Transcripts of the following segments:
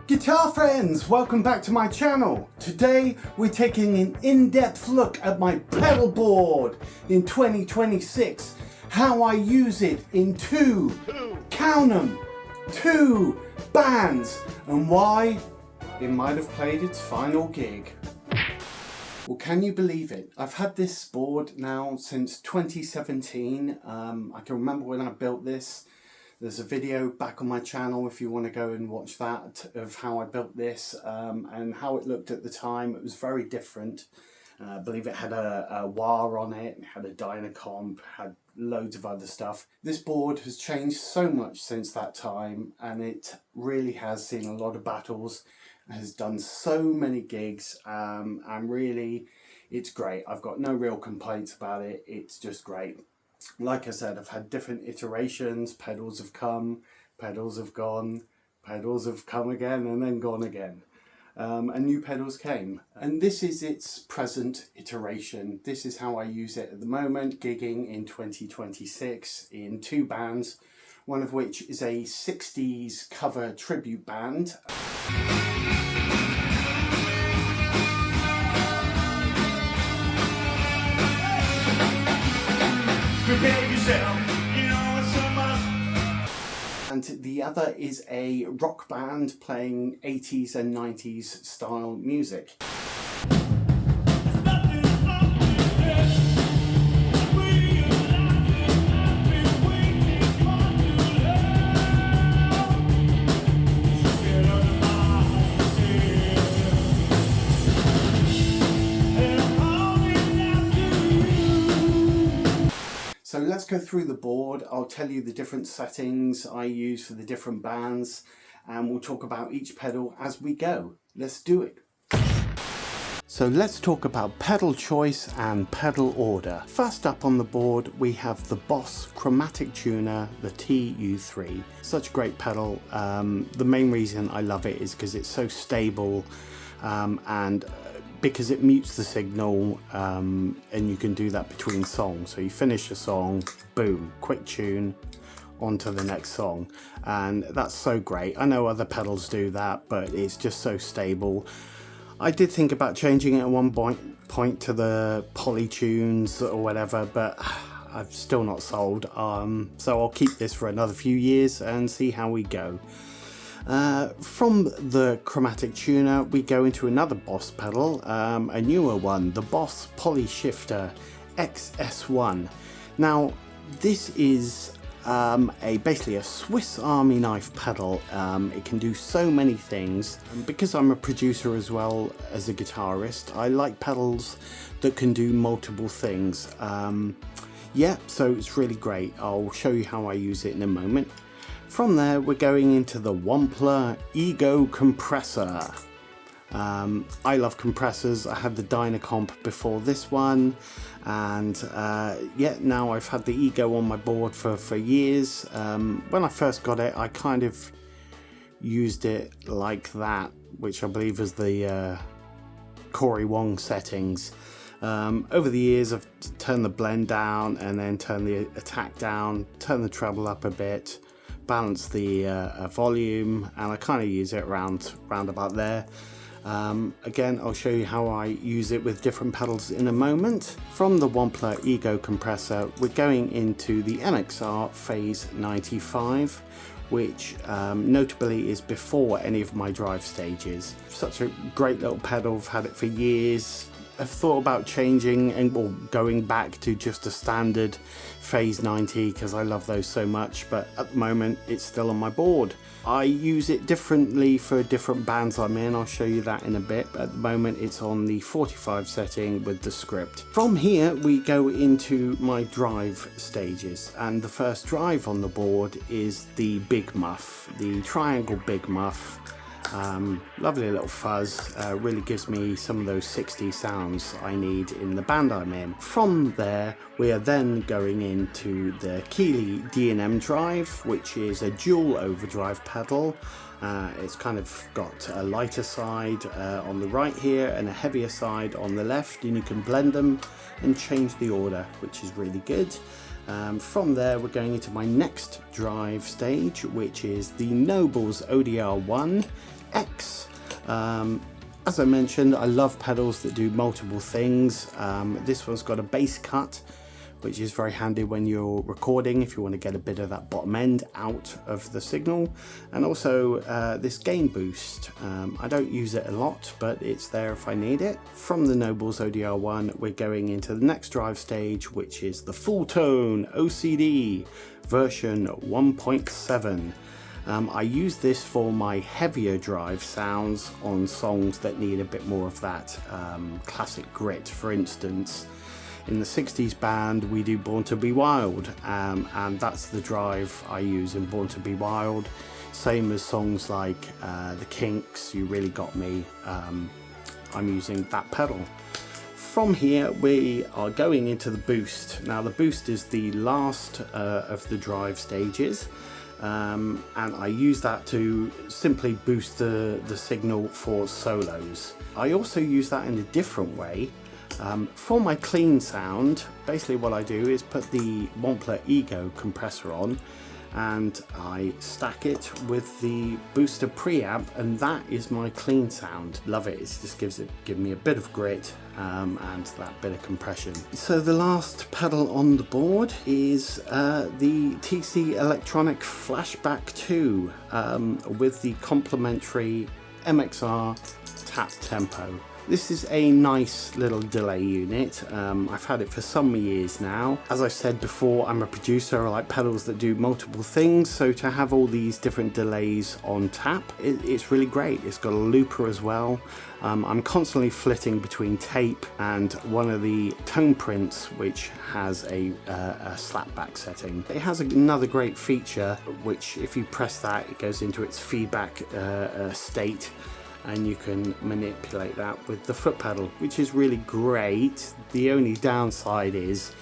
Guitar friends, welcome back to my channel. Today we're taking an in-depth look at my pedal board in 2026, how I use it in count 'em, two bands, and why it might have played its final gig. Well, can you believe it? I've had this board now since 2017. I can remember when I built this. There's a video back on my channel if you want to go and watch that of how I built this and how it looked at the time. It was very different. I believe it had a wah on it, it had a Dynacomp, had loads of other stuff. This board has changed so much since that time, and it really has seen a lot of battles, has done so many gigs, and really it's great. I've got no real complaints about it. It's just great. Like I said, I've had different iterations. Pedals have come, pedals have gone, pedals have come again and then gone again. And new pedals came. And this is its present iteration. This is how I use it at the moment, gigging in 2026 in two bands, one of which is a 60s cover tribute band. Prepare yourself, you know it's so much. And the other is a rock band playing 80s and 90s style music. So let's go through the board. I'll tell you the different settings I use for the different bands, and we'll talk about each pedal as we go. Let's do it. So let's talk about pedal choice and pedal order. First up on the board we have the Boss Chromatic Tuner, the TU3. Such a great pedal. The main reason I love it is because it's so stable and because it mutes the signal, and you can do that between songs. So you finish a song, boom, quick tune, on to the next song. And that's so great. I know other pedals do that, but it's just so stable. I did think about changing it at one point to the polytunes or whatever, but I've still not sold. So I'll keep this for another few years and see how we go. From the Chromatic Tuner we go into another Boss pedal, a newer one, the Boss Poly Shifter XS1. Now this is basically a Swiss Army knife pedal. It can do so many things. And because I'm a producer as well as a guitarist, I like pedals that can do multiple things. Yeah, so it's really great. I'll show you how I use it in a moment. From there we're going into the Wampler Ego Compressor. I love compressors. I had the Dynacomp before this one, and yeah, now I've had the Ego on my board for years. When I first got it I kind of used it like that, which I believe is the Corey Wong settings. Over the years I've turned the blend down and then turned the attack down, turned the treble up a bit, balance the volume, and I kind of use it around about there. Again, I'll show you how I use it with different pedals in a moment. From the Wampler Ego Compressor we're going into the MXR Phase 95, which notably is before any of my drive stages. Such a great little pedal. I've had it for years. I've thought about changing and going back to just a standard Phase 90 because I love those so much, but at the moment it's still on my board. I use it differently for different bands I'm in. I'll show you that in a bit, but at the moment it's on the 45 setting with the script. From here we go into my drive stages, and the first drive on the board is the Big Muff, the Triangle Big Muff. Lovely little fuzz, really gives me some of those 60s sounds I need in the band I'm in. From there we are then going into the Keeley D&MDrive, which is a dual overdrive pedal. It's kind of got a lighter side on the right here and a heavier side on the left, and you can blend them and change the order, which is really good. From there we're going into my next drive stage, which is the Nobles ODR1 X. As I mentioned, I love pedals that do multiple things. This one's got a bass cut, which is very handy when you're recording if you want to get a bit of that bottom end out of the signal, and also this gain boost. I don't use it a lot, but it's there if I need it. From the Nobles ODR1, we're going into the next drive stage, which is the full tone OCD version 1.7. I use this for my heavier drive sounds on songs that need a bit more of that classic grit. For instance, in the 60s band we do Born to Be Wild, and that's the drive I use in Born to Be Wild. Same as songs like The Kinks, You Really Got Me. I'm using that pedal. From here we are going into the boost. Now the boost is the last of the drive stages, and I use that to simply boost the signal for solos. I also use that in a different way. For my clean sound, basically what I do is put the Wampler Ego compressor on and I stack it with the booster preamp, and that is my clean sound. Love it. It just gives me a bit of grit and that bit of compression. So the last pedal on the board is the TC Electronic Flashback 2 with the complementary MXR tap tempo. This is a nice little delay unit. I've had it for some years now. As I said before, I'm a producer. I like pedals that do multiple things, so to have all these different delays on tap, it's really great. It's got a looper as well. I'm constantly flitting between tape and one of the tone prints, which has a slapback setting. It has another great feature, which if you press that, it goes into its feedback state, and you can manipulate that with the foot pedal, which is really great. The only downside is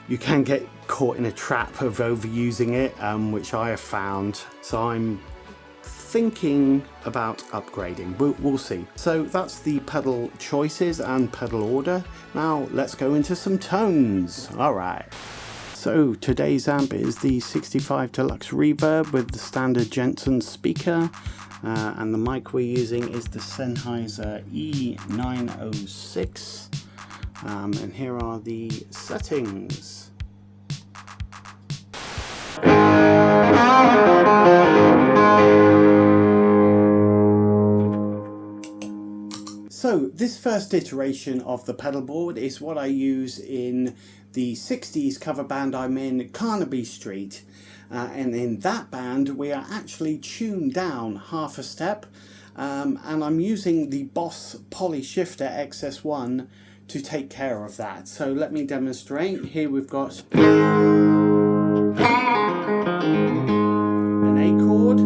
you can get caught in a trap of overusing it, which I have found. So I'm thinking about upgrading. We'll see. So that's the pedal choices and pedal order. Now let's go into some tones. All right. So today's amp is the 65 Deluxe Reverb with the standard Jensen speaker. And the mic we're using is the Sennheiser E906, and here are the settings. So this first iteration of the pedalboard is what I use in the 60s cover band I'm in, Carnaby Street. And in that band we are actually tuned down half a step, and I'm using the Boss Poly Shifter XS1 to take care of that. So let me demonstrate. Here we've got an A chord,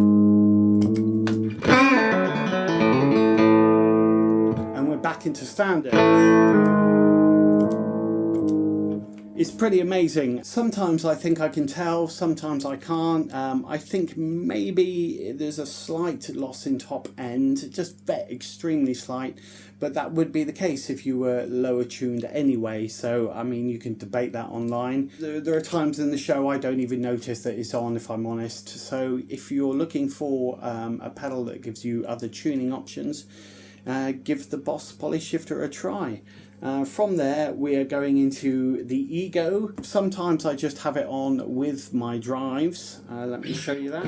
and we're back into standard. It's pretty amazing. Sometimes I think I can tell, sometimes I can't. I think maybe there's a slight loss in top end, just extremely slight, but that would be the case if you were lower tuned anyway. So, I mean, you can debate that online. There are times in the show I don't even notice that it's on, if I'm honest. So if you're looking for a pedal that gives you other tuning options, give the Boss Poly Shifter a try. From there we are going into the Ego. Sometimes I just have it on with my drives. Let me show you that.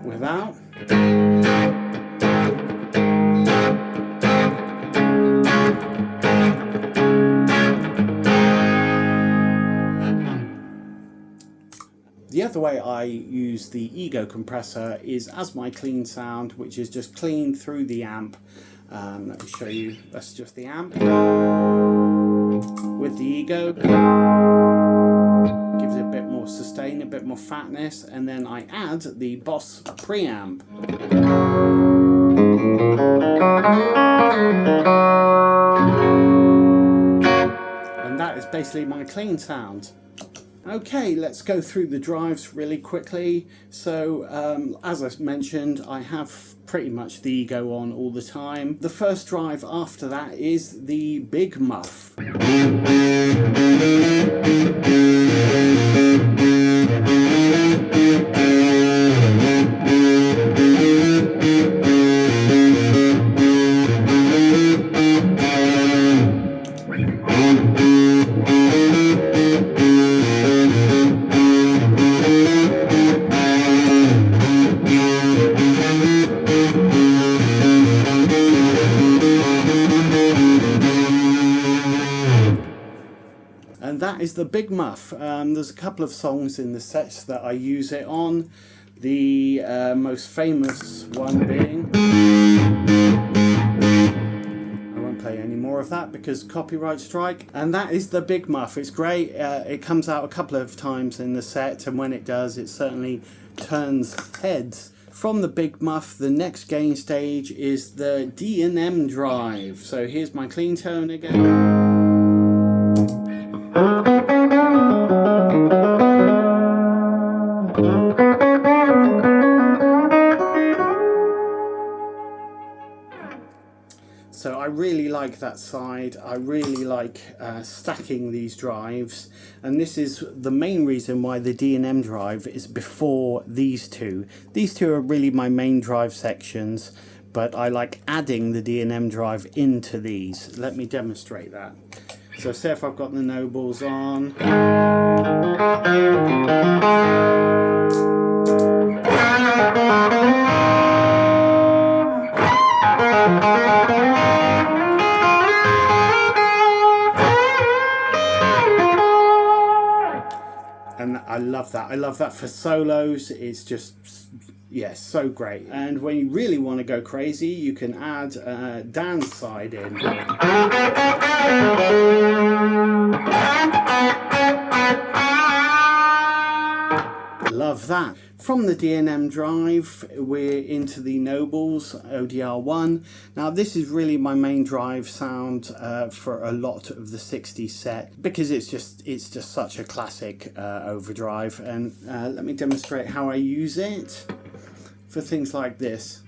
Without. The other way I use the Ego compressor is as my clean sound, which is just clean through the amp. Let me show you, that's just the amp. With the Ego, gives it a bit more sustain, a bit more fatness, and then I add the Boss preamp. And that is basically my clean sound. Okay, let's go through the drives really quickly. So as I mentioned, I have pretty much the Ego on all the time. The first drive after that is the Big Muff. And that is the Big Muff. There's a couple of songs in the sets that I use it on. The most famous one being... I won't play any more of that because copyright strike. And that is the Big Muff. It's great. It comes out a couple of times in the set, and when it does, it certainly turns heads. From the Big Muff, the next gain stage is the D&MDrive. So here's my clean tone again. So I really like that side. I really like stacking these drives, and this is the main reason why the D&MDrive is before these two. These two are really my main drive sections, but I like adding the D&MDrive into these. Let me demonstrate that. So say if I've got the Nobles on. And I love that. I love that for solos. It's just, yeah, so great. And when you really want to go crazy, you can add Dan's side in. Love that. From the D&MDrive, we're into the Nobles ODR1. Now this is really my main drive sound for a lot of the 60s set, because it's just such a classic overdrive. And let me demonstrate how I use it for things like this.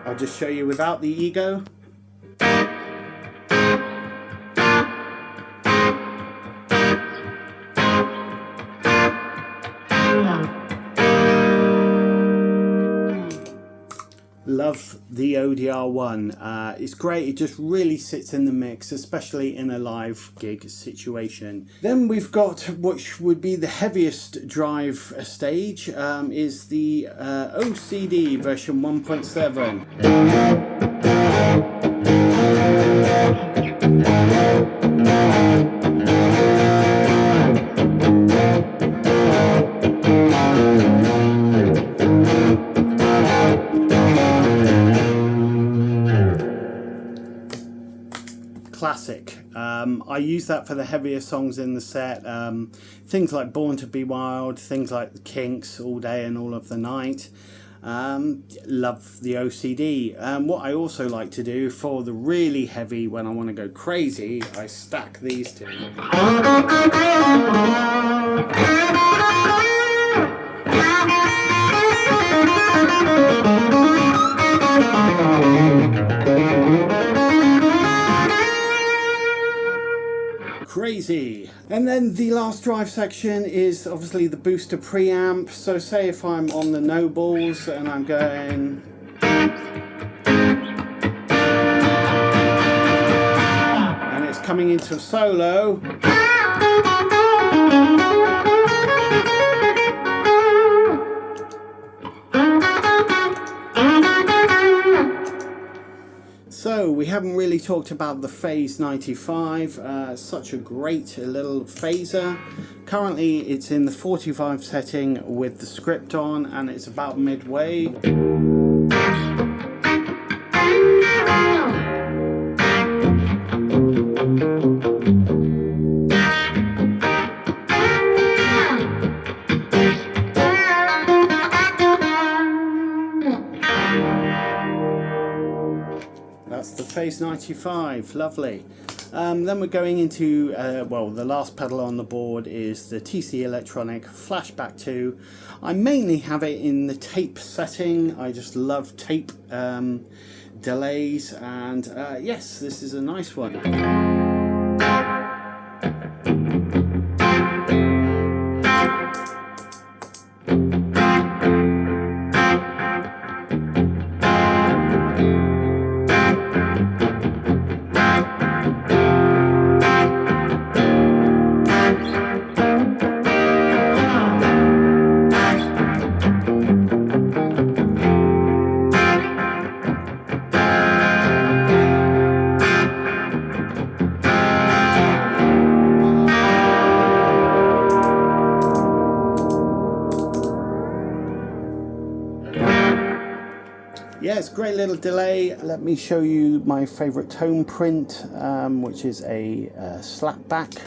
I'll just show you without the Ego. Love the ODR1. It's great. It just really sits in the mix, especially in a live gig situation. Then we've got, which would be the heaviest drive stage, is the OCD version 1.7. Classic. I use that for the heavier songs in the set. Things like Born to Be Wild, things like the Kinks, All Day and All of the Night. Love the OCD. What I also like to do for the really heavy, when I want to go crazy, I stack these two. Crazy. And then the last drive section is obviously the booster preamp. So say if I'm on the Nobles and I'm going, and it's coming into a solo, so we haven't really talked about the Phase 95, such a great little phaser. Currently it's in the 45 setting with the script on, and it's about midway. phase 95, lovely. Then we're going into, well, the last pedal on the board is the TC Electronic Flashback 2. I mainly have it in the tape setting. I just love tape delays, and yes, this is a nice one. Yeah, it's a great little delay. Let me show you my favourite tone print, which is a slapback.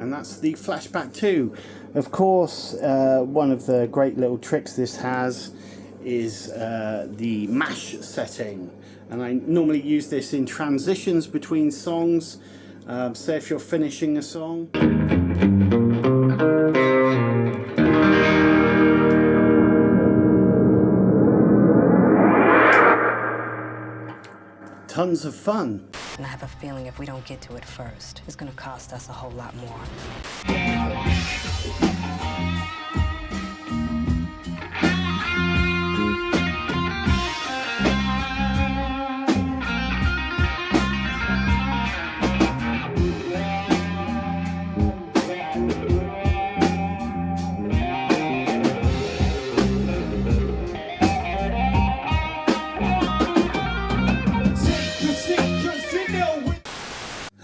And that's the Flashback 2. Of course, one of the great little tricks this has is the mash setting. And I normally use this in transitions between songs. Say if you're finishing a song. Tons of fun. And I have a feeling if we don't get to it first, it's going to cost us a whole lot more.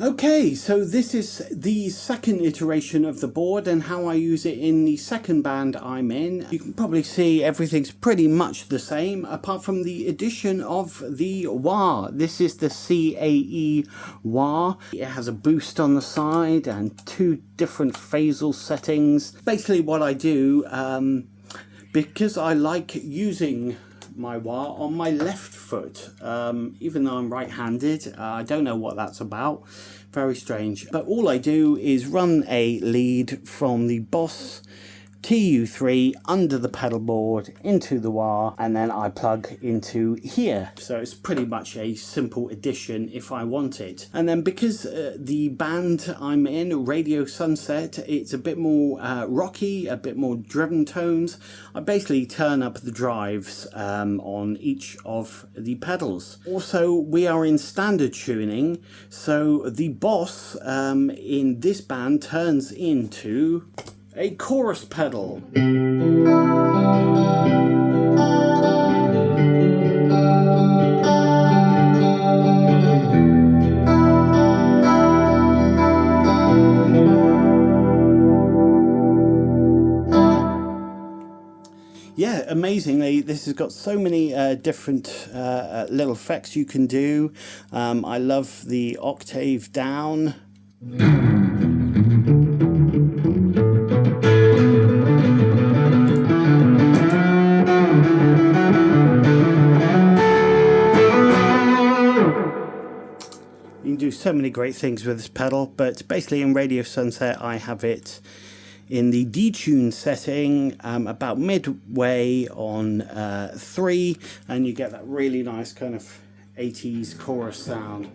Okay, so this is the second iteration of the board and how I use it in the second band I'm in. You can probably see everything's pretty much the same apart from the addition of the wah. This is the CAE wah. It has a boost on the side and two different phasal settings. Basically what I do, because I like using my wah on my left foot, even though I'm right-handed. I don't know what that's about, very strange, but all I do is run a lead from the Boss TU3 under the pedal board into the wah, and then I plug into here. So it's pretty much a simple addition if I want it. And then because the band I'm in, Radio Sunset, it's a bit more rocky, a bit more driven tones, I basically turn up the drives on each of the pedals. Also, we are in standard tuning, so the Boss in this band turns into a chorus pedal. Yeah, amazingly, this has got so many different little effects you can do. I love the octave down. You can do so many great things with this pedal, but basically in Radio Sunset I have it in the detune setting, about midway on 3, and you get that really nice kind of 80s chorus sound.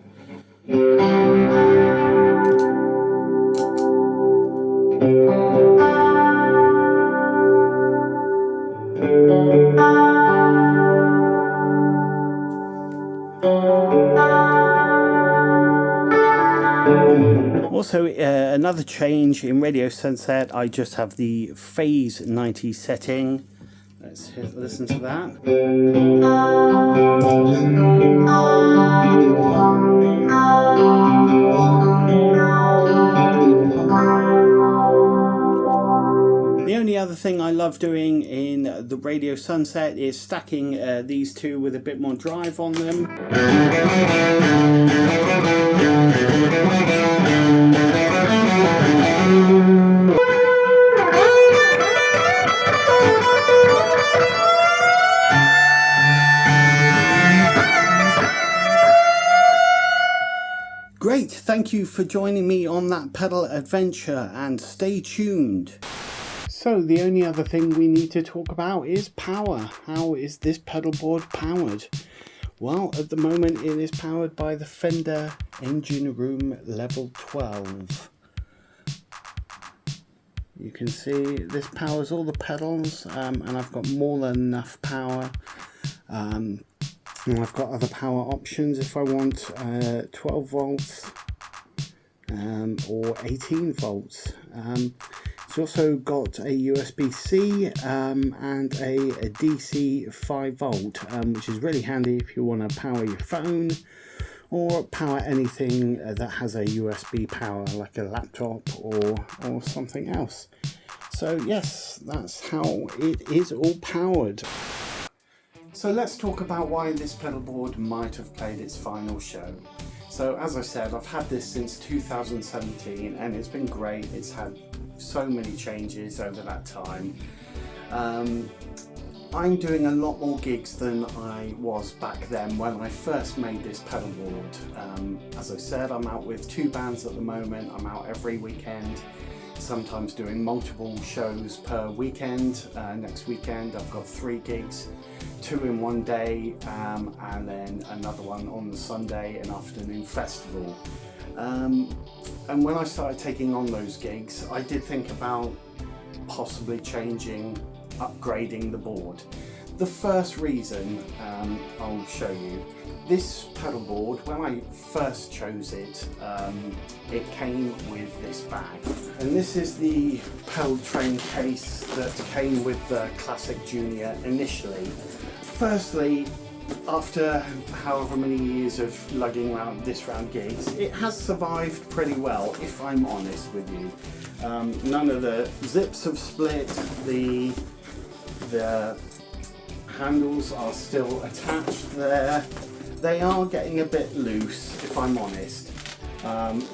Also, another change in Radio Sunset, I just have the phase 90 setting. Let's listen to that. The only other thing I love doing in the Radio Sunset is stacking these two with a bit more drive on them. thank you for joining me on that pedal adventure, and stay tuned. So the only other thing we need to talk about is power. How is this pedal board powered? Well, at the moment it is powered by the Fender Engine Room Level 12. You can see this powers all the pedals, and I've got more than enough power. And I've got other power options if I want 12 volts or 18 volts. It's also got a USB-C and a DC 5 volt, which is really handy if you want to power your phone or power anything that has a USB power, like a laptop or something else. So yes, that's how it is all powered. So let's talk about why this pedal board might have played its final show. So as I said, I've had this since 2017 and it's been great. It's had so many changes over that time. I'm doing a lot more gigs than I was back then when I first made this pedal board. As I said, I'm out with 2 bands at the moment. I'm out every weekend, sometimes doing multiple shows per weekend. Next weekend I've got 3 gigs, 2 in one day, and then another one on the Sunday, an afternoon festival. And when I started taking on those gigs, I did think about possibly upgrading the board. The first reason I'll show you, this pedal board, when I first chose it, it came with this bag. And this is the pedal train case that came with the Classic Junior initially. Firstly, after however many years of lugging around gigs, it has survived pretty well, if I'm honest with you. None of the zips have split, the handles are still attached there. They are getting a bit loose, if I'm honest.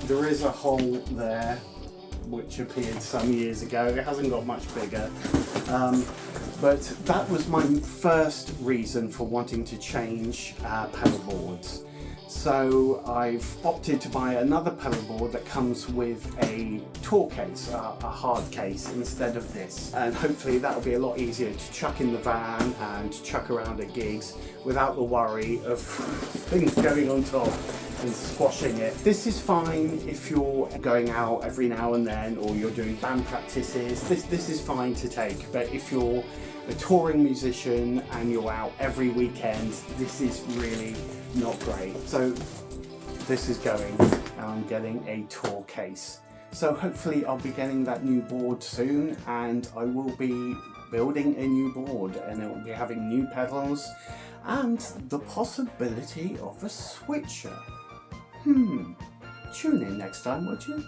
There is a hole there which appeared some years ago. It hasn't got much bigger. But that was my first reason for wanting to change pedal boards. So I've opted to buy another pedal board that comes with a tour case, a hard case, instead of this. And hopefully that'll be a lot easier to chuck in the van and chuck around at gigs without the worry of things going on top and squashing it. This is fine if you're going out every now and then or you're doing band practices. This is fine to take, but if you're a touring musician and you're out every weekend, this is really not great. So this is going, and I'm getting a tour case. So hopefully I'll be getting that new board soon, and I will be building a new board, and it will be having new pedals and the possibility of a switcher. Tune in next time, would you?